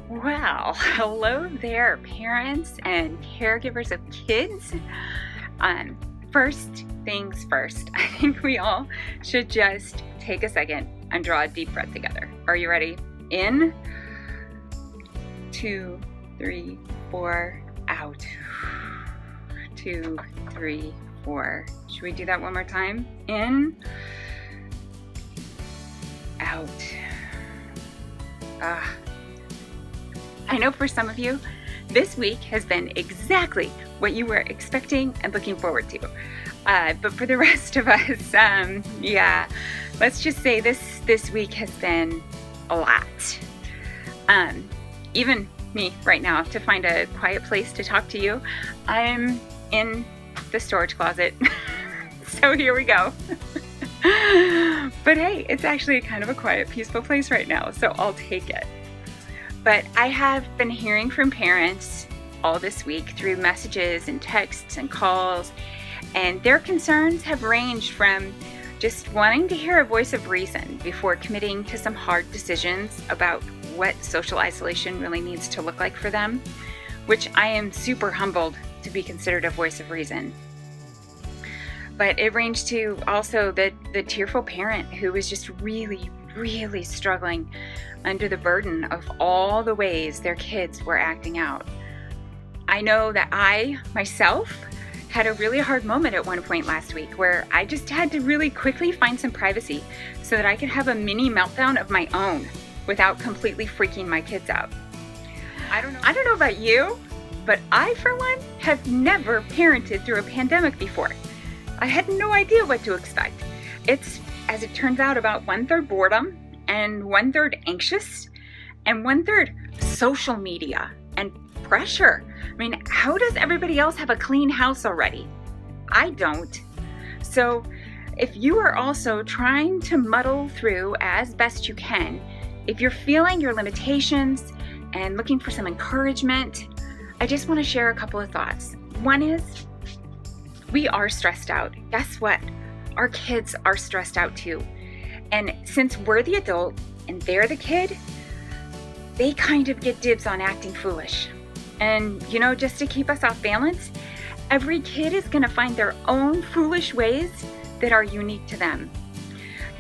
Well, hello there, parents and caregivers of kids. First things first, I think we all should just take a second and draw a deep breath together. Are you ready? In, 2, 3, 4, out. 2, 3, 4. Should we do that one more time? In, out. I know for some of you, this week has been exactly what you were expecting and looking forward to. But for the rest of us, let's just say this week has been a lot. Even me right now, to find a quiet place to talk to you, I'm in the storage closet. So here we go. But hey, it's actually kind of a quiet, peaceful place right now, so I'll take it. But I have been hearing from parents all this week through messages and texts and calls, and their concerns have ranged from just wanting to hear a voice of reason before committing to some hard decisions about what social isolation really needs to look like for them, which I am super humbled to be considered a voice of reason. But it ranged to also the tearful parent who was just really struggling under the burden of all the ways their kids were acting out. I know that I, myself, had a really hard moment at one point last week where I just had to really quickly find some privacy so that I could have a mini meltdown of my own without completely freaking my kids out. I don't know about you, but I, for one, have never parented through a pandemic before. I had no idea what to expect. It's, as it turns out, about 1/3 boredom and 1/3 anxious and 1/3 social media and pressure. I mean, how does everybody else have a clean house already? I don't. So if you are also trying to muddle through as best you can, if you're feeling your limitations and looking for some encouragement, I just want to share a couple of thoughts. One is, we are stressed out. Guess what? Our kids are stressed out too. And since we're the adult and they're the kid, they kind of get dibs on acting foolish. And just to keep us off balance, every kid is going to find their own foolish ways that are unique to them.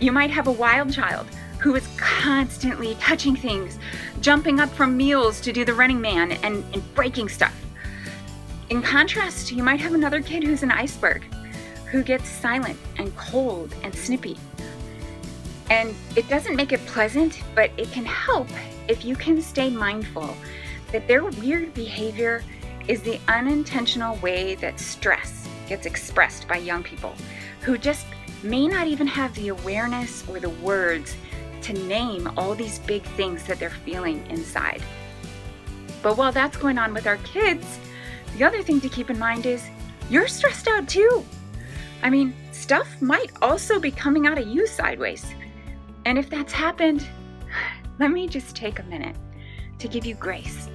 You might have a wild child who is constantly touching things, jumping up from meals to do the running man and breaking stuff. In contrast, you might have another kid who's an iceberg, who gets silent and cold and snippy. And it doesn't make it pleasant, but it can help if you can stay mindful that their weird behavior is the unintentional way that stress gets expressed by young people who just may not even have the awareness or the words to name all these big things that they're feeling inside. But while that's going on with our kids, the other thing to keep in mind is you're stressed out too. I mean, stuff might also be coming out of you sideways. And if that's happened, let me just take a minute to give you grace.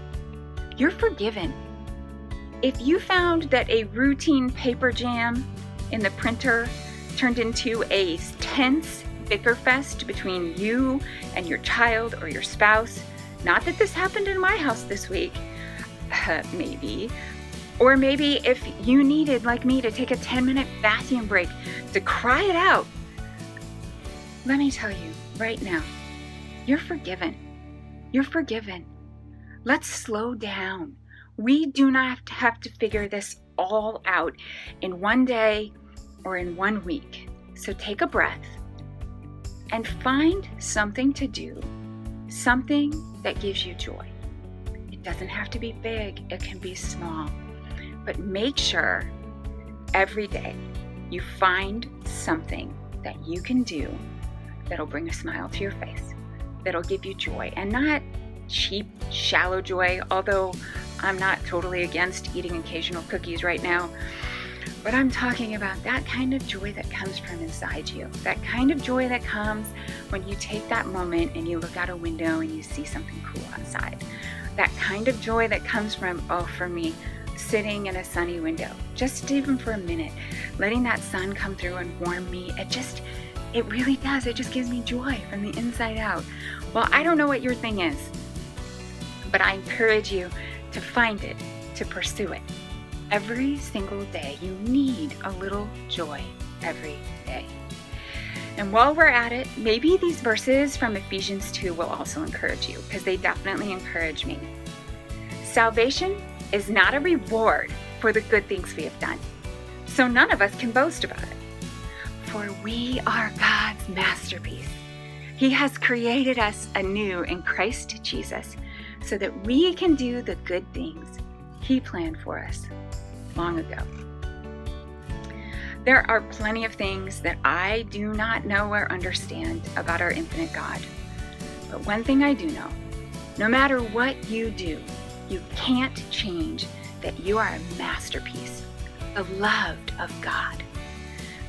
You're forgiven. If you found that a routine paper jam in the printer turned into a tense bicker fest between you and your child or your spouse, not that this happened in my house this week, maybe. Or maybe if you needed, like me, to take a 10-minute bathroom break to cry it out, let me tell you right now, you're forgiven. You're forgiven. Let's slow down. We do not have to figure this all out in one day or in 1 week. So take a breath and find something to do, something that gives you joy. It doesn't have to be big, it can be small. But make sure every day you find something that you can do that'll bring a smile to your face, that'll give you joy, and not cheap, shallow joy, although I'm not totally against eating occasional cookies right now. But I'm talking about that kind of joy that comes from inside you, that kind of joy that comes when you take that moment and you look out a window and you see something cool outside. That kind of joy that comes from, for me, sitting in a sunny window, just even for a minute, letting that sun come through and warm me. It really does. It just gives me joy from the inside out. Well, I don't know what your thing is, But I encourage you to find it, to pursue it. Every single day, you need a little joy every day. And while we're at it, maybe these verses from Ephesians 2 will also encourage you, because they definitely encourage me. Salvation is not a reward for the good things we have done, so none of us can boast about it. For we are God's masterpiece. He has created us anew in Christ Jesus so that we can do the good things He planned for us long ago. There are plenty of things that I do not know or understand about our infinite God. But one thing I do know, no matter what you do, you can't change that you are a masterpiece, beloved of God.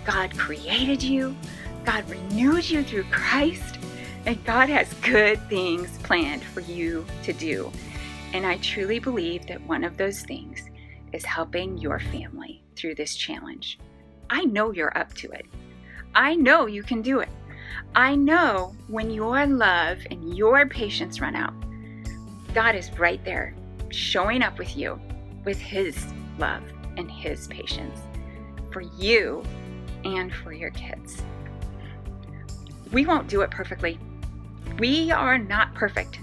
God created you, God renewed you through Christ, and God has good things planned for you to do. And I truly believe that one of those things is helping your family through this challenge. I know you're up to it. I know you can do it. I know when your love and your patience run out, God is right there, showing up with you with His love and His patience for you and for your kids. We won't do it perfectly. We are not perfect.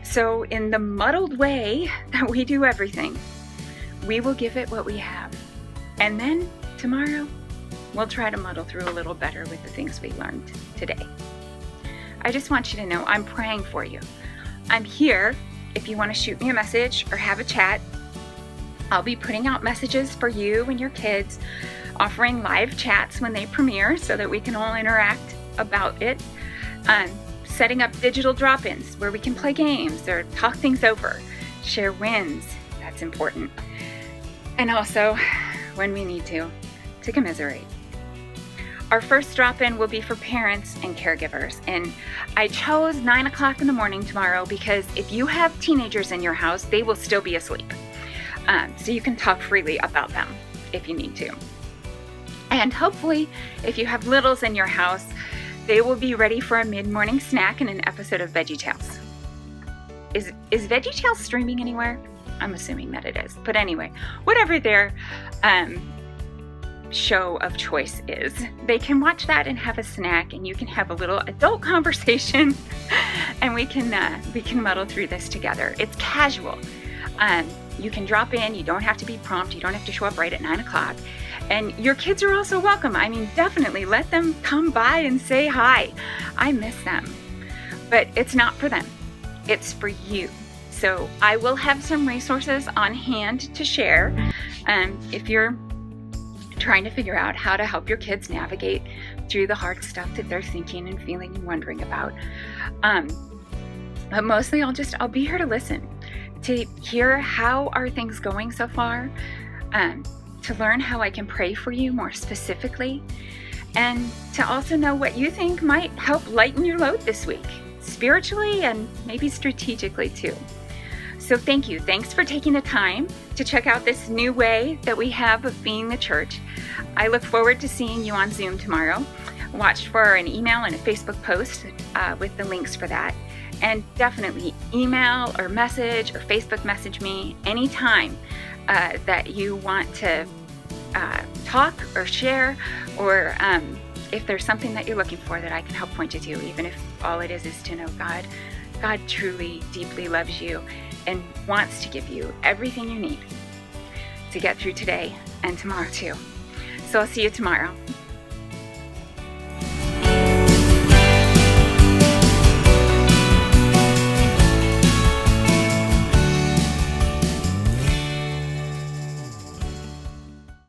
So in the muddled way that we do everything, we will give it what we have. And then tomorrow, we'll try to muddle through a little better with the things we learned today. I just want you to know I'm praying for you. I'm here if you want to shoot me a message or have a chat. I'll be putting out messages for you and your kids, offering live chats when they premiere so that we can all interact about it. Setting up digital drop-ins where we can play games or talk things over, share wins. That's important. And also, when we need to commiserate. Our first drop-in will be for parents and caregivers, and I chose 9 o'clock in the morning tomorrow because if you have teenagers in your house, they will still be asleep. So you can talk freely about them if you need to. And hopefully, if you have littles in your house, they will be ready for a mid-morning snack and an episode of VeggieTales. Is VeggieTales streaming anywhere? I'm assuming that it is. But anyway, whatever their show of choice is, they can watch that and have a snack, and you can have a little adult conversation, and we can muddle through this together. It's casual. You can drop in. You don't have to be prompt. You don't have to show up right at 9 o'clock. And your kids are also welcome. I mean, definitely let them come by and say hi. I miss them. But it's not for them. It's for you. So I will have some resources on hand to share if you're trying to figure out how to help your kids navigate through the hard stuff that they're thinking and feeling and wondering about. But mostly I'll be here to listen, to hear how are things going so far, to learn how I can pray for you more specifically, and to also know what you think might help lighten your load this week, spiritually and maybe strategically too. So thank you. Thanks for taking the time to check out this new way that we have of being the church. I look forward to seeing you on Zoom tomorrow. Watch for an email and a Facebook post with the links for that. And definitely email or message or Facebook message me anytime that you want to talk or share, or if there's something that you're looking for that I can help point you to, even if all it is to know God truly, deeply loves you and wants to give you everything you need to get through today and tomorrow too. So I'll see you tomorrow.